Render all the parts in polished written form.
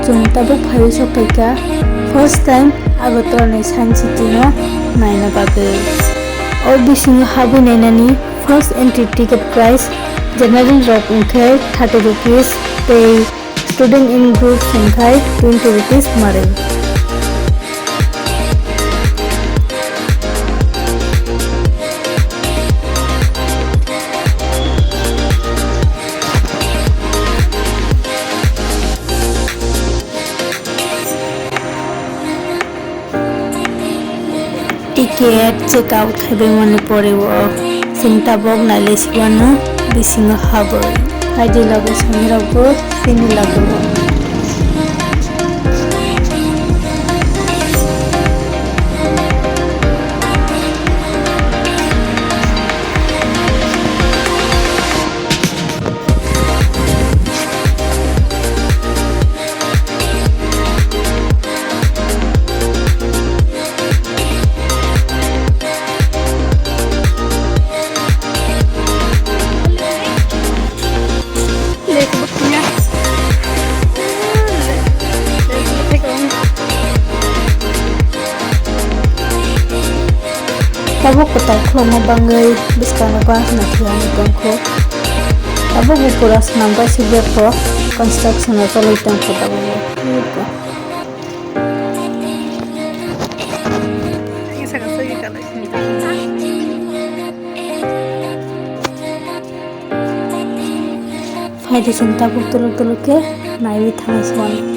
Chung tabuk phayu sokaika first time Agartala Science City no naina bagai. O bisingo habu nainani first entry ticket price general rok ungkai 30 rupees tei student in groups ungkai 20 rupees mare. Ticket check out habe mane pore o sinta bog naile siwano bisingo habo ID lago samira go pini lago tabuk kotak khoma bangai biskana ba nathiyani bangko tabuk pura snamba sibepo construction toloitang kotabu faide sinta buk tolo ke naiwi thangaswan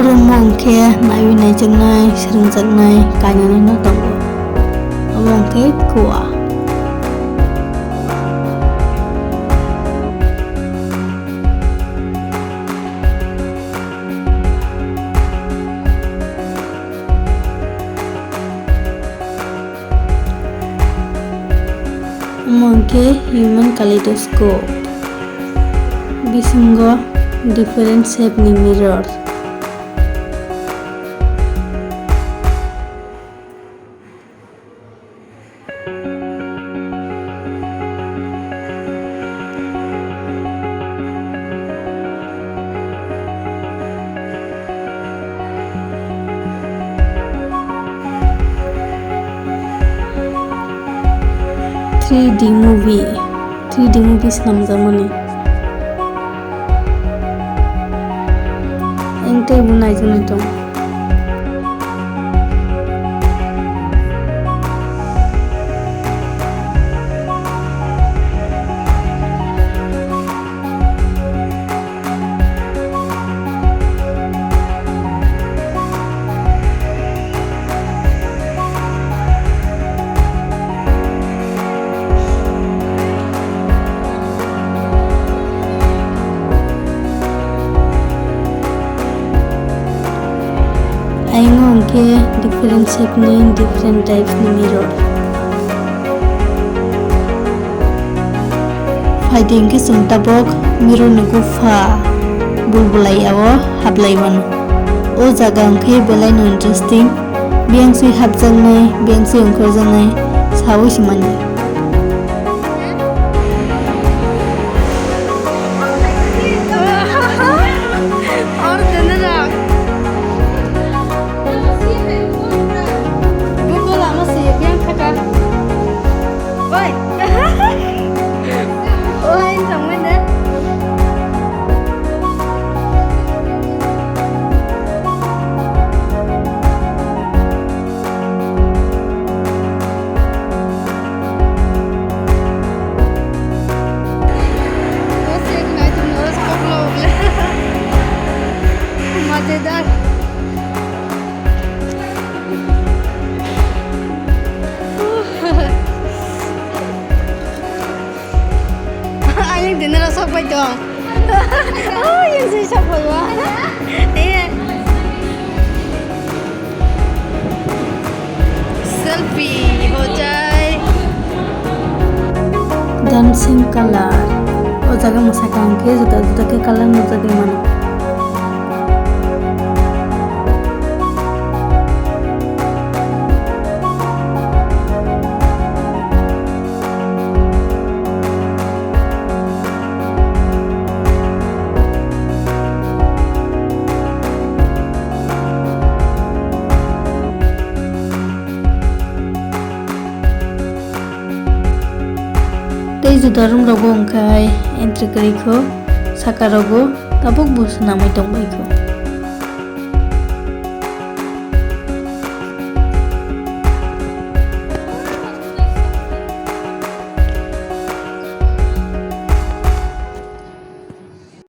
room ke naibinai jangnai serungjaknai kainani no tongo abo ke kuwa ke human kaleidoscope bisingo different shape ni mirror Three-D movie namjamani engtai bunai jani dong Aingo ke different shape ni different types ni mirror fighting ke sungtabok mirror ni gufa bulbulai awo hablai mano o jaga ke belai no interesting biangsi habjangnai biangsi ongkorjangnai sawo simani dinner sok pai dong. Oh, yang sih sok pai wah. Iya. Selfie ho jai. Dancing color. O jaga masakan ke juda ke color no jadi mana. Tei juda room rogo ongkai entry kari ko saka rogo tabuk busu namai tongbai ko.